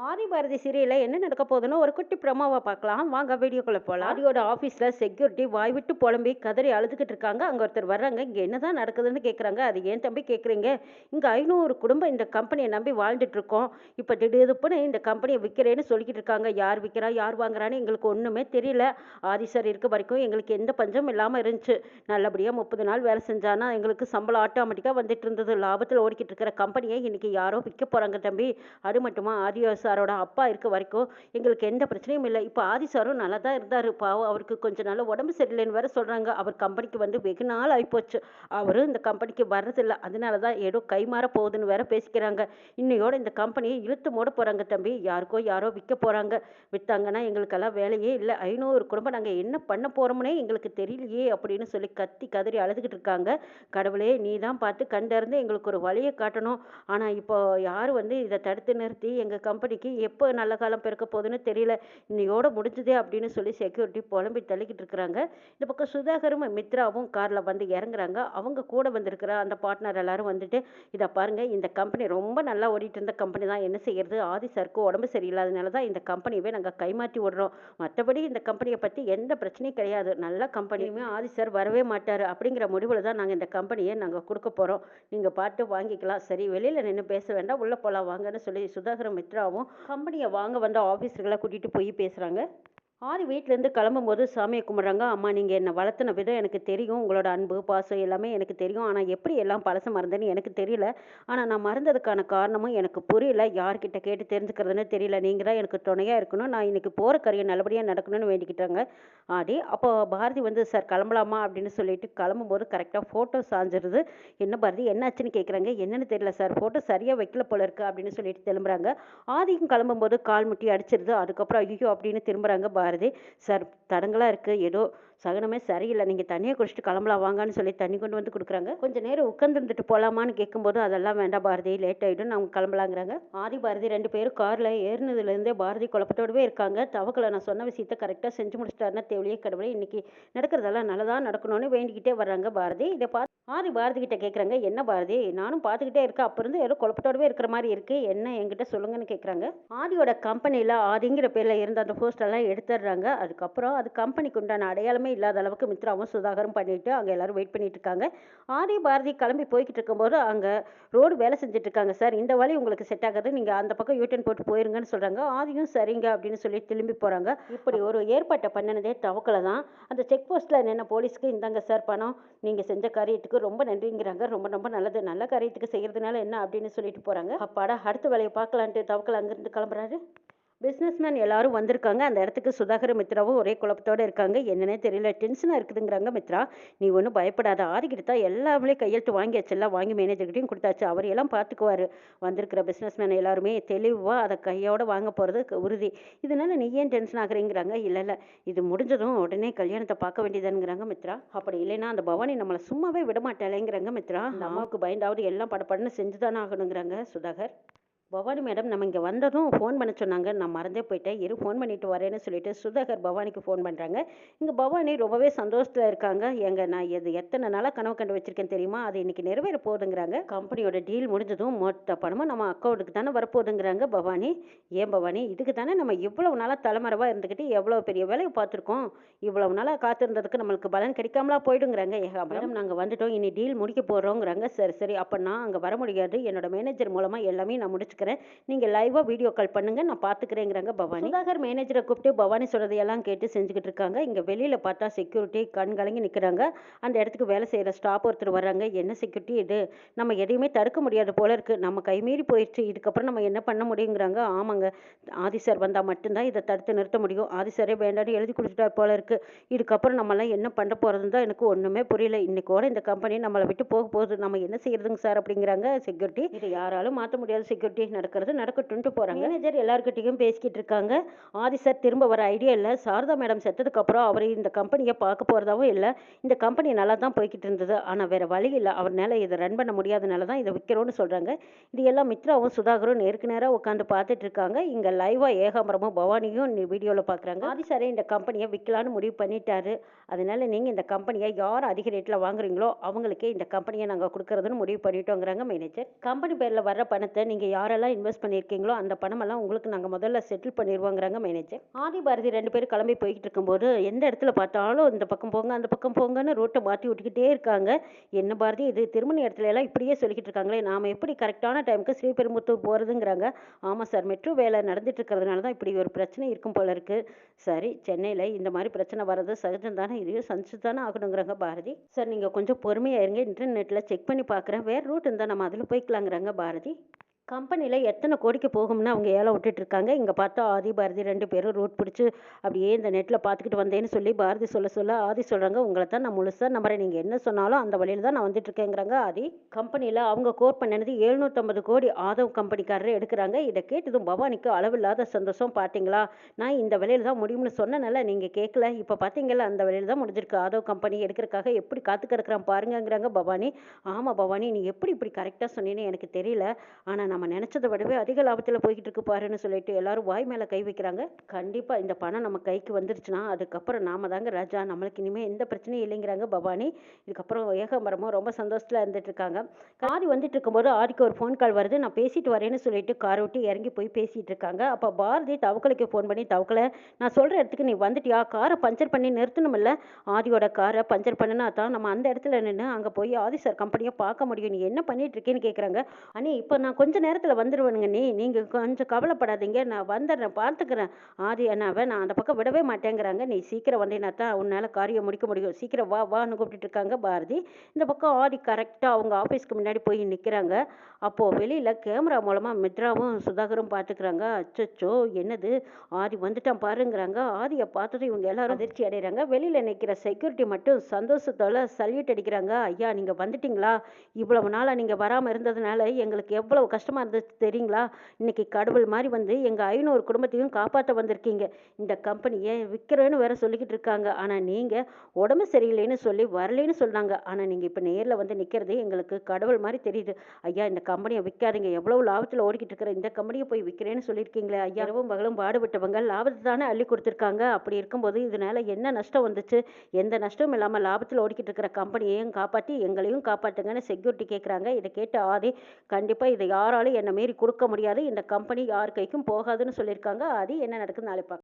ஆதி பாரதி சீரியல்ல என்ன நடக்க போகுதுன்னு ஒரு குட்டி ப்ரோமோவா பார்க்கலாம். வாங்க வீடியோக்குள்ள போலாம். ஆதியோட ஆபீஸ்ல செக்யூரிட்டி வாய் விட்டு புலம்பி கதறி அழுதுகிட்டு இருக்காங்க. அங்க ஒருத்தர் வர்றாங்க. இங்க என்னதான் நடக்குதுன்னு கேக்குறாங்க. அது ஏன் தம்பி கேக்குறீங்க? இங்க 500 குடும்பம் இந்த கம்பெனியை நம்பி வாழ்ந்துட்டு இருக்கோம். இப்ப திடீர்னு இந்த கம்பெனியை விற்கிறேன்னு சொல்லிக்கிட்டு இருக்காங்க. யார் விற்கிறா யார் வாங்குறான்னு எங்களுக்கு ஒண்ணுமே தெரியல. ஆதி சார் இருக்க வரைக்கும் எங்களுக்கு எந்த பஞ்சம் இல்லாம இருந்துச்சு. நல்லபடியா 30 நாள் வேலை செஞ்சானா எங்களுக்கு சம்பளம் ஆட்டோமேட்டிக்கா வந்துட்டு இருந்தது. லாபத்துல ஓடிக்கிட்டு இருக்கிற கம்பெனியை இன்னைக்கு யாரோ விற்க போறாங்க தம்பி. அது மட்டுமா ஆதி சாரோட அப்பா இருக்க வரைக்கும் எங்களுக்கு எந்த பிரச்சனையும் இல்லை. இப்போ ஆதி சாரும் நல்லா தான் இருந்தார். பாவம் அவருக்கு கொஞ்ச நாள் உடம்பு சரியில்லைன்னு வேற சொல்கிறாங்க. அவர் கம்பெனிக்கு வந்து வெகு நாள் ஆகிப்போச்சு. அவரும் இந்த கம்பெனிக்கு வர்றதில்லை. அதனால தான் ஏதோ கைமாற போகுதுன்னு வேற பேசிக்கிறாங்க. இன்னையோட இந்த கம்பெனியை இழுத்து மூட போகிறாங்க தம்பி. யாருக்கோ யாரோ விற்க போகிறாங்க. விற்றாங்கன்னா எங்களுக்கெல்லாம் வேலையே இல்லை. 500 குடும்பம் நாங்கள் என்ன பண்ண போகிறோம்னே எங்களுக்கு தெரியலையே அப்படின்னு சொல்லி கத்தி கதறி அழுதுகிட்டு இருக்காங்க. கடவுளே நீ தான் பார்த்து கண்டறிந்து எங்களுக்கு ஒரு வழியை காட்டணும். ஆனால் இப்போ யார் வந்து இதை தடுத்து நிறுத்தி எங்கள் கம்பெனிக்கு எப்போ நல்ல காலம் பிறக்க போகுதுன்னு தெரியல. இன்னையோட முடிஞ்சதே அப்படின்னு சொல்லி செக்யூரிட்டி புலம்பி தள்ளிக்கிட்டு இருக்கிறாங்க. இந்த பக்கம் சுதாகரும் மித்ராவும் காரில் வந்து இறங்குறாங்க. அவங்க கூட வந்திருக்கிற அந்த பார்ட்னர் எல்லாரும் வந்துட்டு இதை பாருங்க, இந்த கம்பெனி ரொம்ப நல்லா ஓடிட்டு இருந்த கம்பெனி தான். என்ன செய்யறது, ஆதி சாருக்கு உடம்பு சரியில்லாதனால தான் இந்த கம்பெனியவே நாங்கள் கைமாற்றி விடுறோம். மற்றபடி இந்த கம்பெனியை பற்றி எந்த பிரச்சனையும் கிடையாது. நல்ல கம்பெனியுமே ஆதி சார் வரவே மாட்டார் அப்படிங்கிற முடிவில் தான் நாங்கள் இந்த கம்பெனியை நாங்கள் கொடுக்க போகிறோம். நீங்கள் பார்த்து வாங்கிக்கலாம். சரி, வெளியில் நின்று பேச வேண்டாம், உள்ளே போகலாம் வாங்கன்னு சொல்லி சுதாகரும் மித்ராவும் கம்பெனியை வாங்க வந்த ஆஃபீஸர்களை கூட்டிகிட்டு போய் பேசுகிறாங்க. ஆதி வீட்டிலேருந்து கிளம்பும்போது சாமியை கும்பிட்றாங்க. அம்மா, நீங்கள் என்னை வளர்த்துன விதம் எனக்கு தெரியும். உங்களோட அன்பு பாசம் எல்லாமே எனக்கு தெரியும். ஆனால் எப்படி எல்லாம் பழச மறந்தேன்னு எனக்கு தெரியல. ஆனால் நான் மறந்ததுக்கான காரணமும் எனக்கு புரியல. யார்கிட்ட கேட்டு தெரிஞ்சுக்கிறதுன்னு தெரியல. நீங்கள் தான் எனக்கு துணையாக இருக்கணும். நான் இன்னைக்கு போகிற காரியம் நல்லபடியாக நடக்கணும்னு வேண்டிக்கிட்டாங்க ஆதி. அப்போ பாரதி வந்து சார் கிளம்பலாமா அப்படின்னு சொல்லிட்டு கிளம்பும்போது கரெக்டாக ஃபோட்டோ சாஞ்சிருது. என்ன பாரதி என்னாச்சுன்னு கேட்குறாங்க. என்னன்னு தெரியல சார், ஃபோட்டோ சரியாக வைக்கல போல இருக்கு அப்படின்னு சொல்லிட்டு திரும்புகிறாங்க. ஆதியும் கிளம்பும்போது கால் முட்டி அடிச்சிருது. அதுக்கப்புறம் ஐயோ அப்படின்னு திரும்புகிறாங்க பாரதி. சார் தடங்களாக இருக்குது, ஏதோ சகனமே சரியில்லை, நீங்கள் தண்ணியை குடிச்சிட்டு கிளம்பலாம் வாங்கன்னு சொல்லி தண்ணி கொண்டு வந்து கொடுக்குறாங்க. கொஞ்சம் நேரம் உட்காந்துருந்துட்டு போகலாமான்னு கேட்கும்போது அதெல்லாம் வேண்டாம் பாரதி, லேட் ஆகிடும், அவங்க கிளம்பலாங்கிறாங்க. ஆதி பாரதி 2 பேரும் காரில் ஏறினதுலேருந்தே பாரதி குழப்பத்தோடவே இருக்காங்க. தவக்கலை நான் சொன்ன விஷயத்த கரெக்டாக செஞ்சு முடிச்சிட்டாருன்னா தேவையே கடவுளே, இன்னைக்கு நடக்கிறதெல்லாம் நல்லதாக நடக்கணும்னு வேண்டிக்கிட்டே வர்றாங்க பாரதி. இதை பார்த்து ஆதி பாரதி கிட்ட கேட்குறாங்க. என்ன பாரதி, நானும் பார்த்துக்கிட்டே இருக்கேன், அப்போ இருந்து ஏதோ குழப்பத்தோடவே இருக்கிற மாதிரி இருக்கு, என்ன என்கிட்ட சொல்லுங்கன்னு கேட்குறாங்க. ஆதியோட கம்பெனியில் ஆதிங்கிற பேரில் இருந்த அந்த போஸ்டெல்லாம் எடுத்துடுறாங்க. அதுக்கப்புறம் அது கம்பெனிக்கு உண்டான அடையாளமே இல்லாத அளவுக்கு மித்ராவும் சுதாகரும் பண்ணிட்டு அங்கே எல்லாரும் வெயிட் பண்ணிட்டு இருக்காங்க. ஆதி பாரதி கிளம்பி போய்கிட்டு இருக்கும்போது அங்கே ரோடு வேலை செஞ்சுட்டு இருக்காங்க. சார், இந்த வழி உங்களுக்கு செட் ஆகாது, நீங்கள் அந்த பக்கம் யூட்டன் போட்டு போயிருங்கன்னு சொல்கிறாங்க. ஆதியும் சரிங்க அப்படின்னு சொல்லி திரும்பி போகிறாங்க. இப்படி ஒரு ஏற்பாட்டை பண்ணினதே தவக்கலை தான். அந்த செக் போஸ்ட்டில் நின்ன போலீஸ்க்கு இந்தாங்க சார் பணம், நீங்கள் செஞ்ச காரியத்துக்கு ரொம்ப நன்றிங்கிறாங்க. ரொம்ப ரொம்ப நல்லது, நல்ல காரியத்துக்கு செய்கிறதுனால என்ன அப்படின்னு சொல்லிட்டு போகிறாங்க. அப்பாடா, அடுத்த வேலையை பார்க்கலான்ட்டு தவக்கலை அங்கேருந்து கிளம்புறாரு. பிஸ்னஸ்மேன் எல்லாரும் வந்திருக்காங்க. அந்த இடத்துக்கு சுதாகர் மித்ராவும் ஒரே குழப்பத்தோடு இருக்காங்க. என்னன்னே தெரியல, டென்ஷனாக இருக்குதுங்கிறாங்க மித்ரா. நீ ஒன்றும் பயப்படாத, ஆதிக்கிட்ட தான் எல்லாமே கையெழுத்து வாங்கியாச்சு, எல்லாம் வாங்கி மேனேஜர்கிட்டையும் கொடுத்தாச்சு, அவர் எல்லாம் பார்த்துக்குவார். வந்திருக்கிற பிஸ்னஸ்மேன் எல்லாருமே தெளிவாக அதை கையோடு வாங்க போகிறது உறுதி. இதனால நீ ஏன் டென்ஷன் ஆகுறீங்கிறாங்க. இல்லை இல்லை, இது முடிஞ்சதும் உடனே கல்யாணத்தை பார்க்க வேண்டியதானுங்கிறாங்க மித்ரா. அப்படி இல்லைன்னா அந்த பவானி நம்மளை சும்மாவே விடமாட்டாளேங்கிறாங்க மித்ரா. அந்த அம்மாவுக்கு பயந்தாவது எல்லாம் படப்படன்னு செஞ்சு தானே ஆகணுங்கிறாங்க சுதாகர். பவானி மேடம் நம்ம இங்கே வந்ததும் ஃபோன் பண்ண சொன்னாங்க, நான் மறந்தே போயிட்டேன், இரு ஃபோன் பண்ணிட்டு வரேன்னு சொல்லிட்டு சுதாகர் பவானிக்கு ஃபோன் பண்ணுறாங்க. இங்கே பவானி ரொம்பவே சந்தோஷத்தில் இருக்காங்க. நான் இது எத்தனை நாளாக கனவு கண்டு வச்சிருக்கேன் தெரியுமா, அது இன்னைக்கு நிறைவேற போகுதுங்கிறாங்க. கம்பெனியோட டீல் முடிஞ்சதும் மொத்த பணமும் நம்ம அக்கௌண்ட்டுக்கு தானே வரப்போகுதுங்கிறாங்க பவானி. ஏன் பவானி, இதுக்கு தானே நம்ம இவ்வளவு நாளாக தலைமறைவாக இருந்துக்கிட்டு எவ்வளோ பெரிய வேலையை பார்த்துருக்கோம், இவ்வளவு நாளாக காத்திருந்ததுக்கு நம்மளுக்கு பலன் கிடைக்காமலா போயிடுங்கிறாங்க. மேடம் நாங்கள் வந்துட்டோம், இனி டீல் முடிக்க போகிறோங்கிறாங்க. சரி சரி, அப்போ நான் அங்கே வர முடியாது, என்னோட மேனேஜர் மூலமாக எல்லாமே நான் முடிச்சு நீங்க லைவா வீடியோ கால் பண்ணுங்க, நான் பாத்துக்கிறேங்கிறாங்க பவானி. சுதாகர் மேனேஜரை கூப்பிட்டு பவானி சொல்றதையெல்லாம் கேட்டு செஞ்சுக்கிட்டு இருக்காங்க. இங்க வெளியில பார்த்தா செக்யூரிட்டி கண் கலங்கி நிக்கிறாங்க. அந்த இடத்துக்கு வேலை செய்யற ஸ்டாப் ஒருத்தர் வர்றாங்க. என்ன செக்யூரிட்டி இது, நம்ம எதையுமே தடுக்க முடியாது போல இருக்கு, நம்ம கைமீறி போயிடுச்சு, இதுக்கப்புறம் நம்ம என்ன பண்ண முடியுங்கிறாங்க. ஆமாங்க, ஆதி சார் வந்தா மட்டும்தான் இதை தடுத்து நிறுத்த முடியும், ஆதி சாரே வேண்டான்னு எழுதி கொடுத்துட்டார் போல இருக்கு, இதுக்கப்புறம் நம்மளாம் என்ன பண்ண போறதுன்னு தான் எனக்கு ஒண்ணுமே புரியல, இன்னைக்கோட இந்த கம்பெனி நம்மளை விட்டு போக போகுது, நம்ம என்ன செய்யறதுங்க சார் அப்படிங்கிறாங்க செக்யூரிட்டி. இதை யாராலும் மாற்ற முடியாது செக்யூரிட்டி, நடக்கிறது நடக்கட்டும்னு போறாங்க. மேனேஜர் எல்லார்கிட்டையும் பேசிக்கிட்டு இருக்காங்க. ஆதி சார் திரும்ப வர ஐடியா இல்லை, சாரதா மேடம் செத்ததுக்கு அப்புறம் அவர் இந்த கம்பெனியை பார்க்க போறதாவும் இல்லை, இந்த கம்பெனி நல்லா தான் போய்கிட்டு இருந்தது, ஆனா வேற வழி இல்லை, அவர்னால இதை ரன் பண்ண முடியாதனால தான் இதை விற்கிறோம்னு சொல்றாங்க. இது எல்லாம் மித்ராவும் சுதாகரும் நேருக்கு நேராக உட்காந்து பார்த்துட்டு இருக்காங்க. இங்க லைவா ஏகாம்பரமும் பவானியும் வீடியோல பாக்குறாங்க. ஆதி சாரே இந்த கம்பெனியை விற்கலான்னு முடிவு பண்ணிட்டாரு, அதனால நீங்க இந்த கம்பெனியை யார் அதிக ரேட்ல வாங்குறீங்களோ அவங்களுக்கே இந்த கம்பெனியை நாங்க கொடுக்கறதுன்னு முடிவு பண்ணிட்டோங்கிறாங்க மேனேஜர். கம்பெனி பேர்ல வர்ற பணத்தை நீங்க யாரெல்லாம் எவ்வளோலாம் இன்வெஸ்ட் பண்ணியிருக்கீங்களோ அந்த பணமெல்லாம் உங்களுக்கு நாங்கள் முதல்ல செட்டில் பண்ணிடுவோங்கிறாங்க மேனேஜர். ஆதி பாரதி 2 பேரும் கிளம்பி போய்கிட்டு இருக்கும்போது எந்த இடத்துல பார்த்தாலும் இந்த பக்கம் போங்க அந்த பக்கம் போங்கன்னு ரூட்டை மாற்றி விட்டுக்கிட்டே இருக்காங்க. என்ன பாரதி இது திருமண இடத்துல எல்லாம் இப்படியே சொல்லிக்கிட்டு இருக்காங்களே, நாம் எப்படி கரெக்டான டைமுக்கு ஸ்ரீபெரும்புத்தூர் போகிறதுங்கிறாங்க. ஆமாம் சார், மெட்ரோ வேலை நடந்துட்டு இருக்கிறதுனால தான் இப்படி ஒரு பிரச்சனை இருக்கும் போல இருக்கு. சரி, சென்னையில் இந்த மாதிரி பிரச்சனை வர்றது சகஜம் தானே, இதையும் சந்திச்சு தானே ஆகணுங்கிறாங்க பாரதி. சார் நீங்கள் கொஞ்சம் பொறுமையாக இருங்க, இன்டர்நெட்டில் செக் பண்ணி பார்க்குறேன், வேறு ரூட் இருந்தால் நம்ம அதில் போய்க்கலாங்கிறாங்க பாரதி. கம்பெனியில் எத்தனை கோடிக்கு போகும்னு அவங்க ஏலம் விட்டுட்டு இருக்காங்க. இங்கே பார்த்தா ஆதி பாரதி 2 பேரும் ரூட் பிடிச்சி அப்படியே இந்த நெட்டில் பார்த்துக்கிட்டு வந்தேன்னு சொல்லி பாரதி சொல்ல ஆதி சொல்கிறாங்க, உங்களை தான் நான் முழுசாக நம்புறேன், நீங்கள் என்ன சொன்னாலும் அந்த வழியில் தான் நான் வந்துட்டு இருக்கேங்கிறாங்க ஆதி. கம்பெனியில் அவங்க கோர் பண்ணினது 750 கோடி ஆதவ் கம்பெனிக்காரரை எடுக்கிறாங்க. இதை கேட்டதும் பவானிக்கு அளவில்லாத சந்தோஷம். பார்த்தீங்களா, நான் இந்த விலையில் தான் முடியும்னு சொன்னனால நீங்கள் கேட்கல, இப்போ பார்த்தீங்களா அந்த விலையில் தான் முடிஞ்சிருக்கு. ஆதவ் கம்பெனி எடுக்கிறதுக்காக எப்படி காத்து கிடக்குறான் பாருங்கங்கிறாங்க பவானி. ஆமாம் பவானி, நீ எப்படி இப்படி கரெக்டாக சொன்னீன்னு எனக்கு தெரியல, ஆனால் நம்ம நினச்சதை விடவே அதிக லாபத்தில் போய்கிட்டு இருக்கு பாருன்னு சொல்லிட்டு எல்லாரும் வாய் மேலே கை வைக்கிறாங்க. கண்டிப்பாக இந்த பணம் நம்ம கைக்கு வந்துருச்சுன்னா அதுக்கப்புறம் நாம தாங்க ராஜா, நம்மளுக்கு இனிமேல் எந்த பிரச்சனையும் இல்லைங்கிறாங்க பவானி. இதுக்கப்புறம் ஏகாம்பரமும் ரொம்ப சந்தோஷத்தில் இருந்துட்டு இருக்காங்க. ஆதி வந்துட்டு இருக்கும்போது ஆதிக்கு ஒரு ஃபோன் கால் வருது. நான் பேசிட்டு வரேன்னு சொல்லிட்டு காரை விட்டு இறங்கி போய் பேசிட்டு இருக்காங்க. அப்போ பாரதி தவக்கலைக்கு ஃபோன் பண்ணி, தவக்கலை நான் சொல்கிற இடத்துக்கு நீ வந்துட்டியா, காரை பஞ்சர் பண்ணி நிறுத்தணுமில்ல, ஆதியோட காரை பஞ்சர் பண்ணினா தான் நம்ம அந்த இடத்துல நின்று அங்கே போய் ஆதி சார் கம்பெனியை பார்க்க முடியும், நீ என்ன பண்ணிட்டு இருக்கேன்னு கேட்குறாங்க. அண்ணி இப்போ நான் கொஞ்ச நேரத்தில் வந்துடுவேனுங்க, நீங்கள் கொஞ்சம் கவலைப்படாதீங்க, நான் வந்துடுறேன், பார்த்துக்கிறேன் ஆதி அண்ணாவை, நான் அந்த பக்கம் விடவே மாட்டேங்கிறாங்க, நீ சீக்கிரம் வந்தீங்கன்னா தான் உன்னால் காரியம் முடிக்க முடியும், சீக்கிரம் வா வான்னு கூப்பிட்டுட்டு இருக்காங்க பாரதி. இந்த பக்கம் ஆதி கரெக்டாக அவங்க ஆஃபீஸ்க்கு முன்னாடி போய் நிற்கிறாங்க. அப்போது வெளியில் கேமரா மூலமாக மித்ராவும் சுதாகரும் பார்த்துக்கிறாங்க. அச்சோ என்னது ஆதி வந்துட்டான் பாருங்கிறாங்க. ஆதியை பார்த்ததும் இவங்க எல்லாரும் அதிர்ச்சி அடைகிறாங்க. வெளியில் நிற்கிற செக்யூரிட்டி மட்டும் சந்தோஷத்தோட சல்யூட் அடிக்கிறாங்க. ஐயா நீங்கள் வந்துட்டீங்களா, இவ்வளவு நாளாக நீங்கள் வராமல் இருந்ததுனால எங்களுக்கு எவ்வளவு கஷ்டமாக இருந்துச்சு தெரியுங்களா, இன்னைக்கு கடவுள் மாதிரி வந்து எங்கள் 500 குடும்பத்தையும் காப்பாற்ற வந்திருக்கீங்க, இந்த கம்பெனியை விற்கிறேன்னு வேற சொல்லிக்கிட்டு இருக்காங்க, ஆனால் நீங்கள் உடம்பு சரியில்லைன்னு சொல்லி வரலைன்னு சொன்னாங்க, ஆனால் நீங்கள் இப்போ நேரில் வந்து நிற்கிறது எங்களுக்கு கடவுள் மாதிரி தெரியுது. ஐயா இந்த கம்பெனியை விற்காதீங்க, எவ்வளவு லாபத்தில் ஓடிக்கிட்டு இருக்கிற இந்த கம்பெனியை போய் விற்கிறேன்னு சொல்லியிருக்கீங்களே ஐயா, இரவும் பகலும் பாடுபட்டவங்க லாபத்தை தானே அள்ளி கொடுத்துருக்காங்க, அப்படி இருக்கும்போது இதனால என்ன நஷ்டம் வந்துச்சு, எந்த நஷ்டமும் இல்லாமல் லாபத்தில் ஓடிக்கிட்டு இருக்கிற கம்பெனியையும் காப்பாற்றி எங்களையும் காப்பாற்றுங்கன்னு செக்யூரிட்டி கேட்குறாங்க. இதை கேட்ட ஆதி, கண்டிப்பாக இதை யாராலும் என்னை மீறி கொடுக்க முடியாது, இந்த கம்பெனி யார் கைக்கும் போகாதுன்னு சொல்லியிருக்காங்க. ஆதி என்ன நடக்குதுன்னு நாளை பார்க்கலாம்.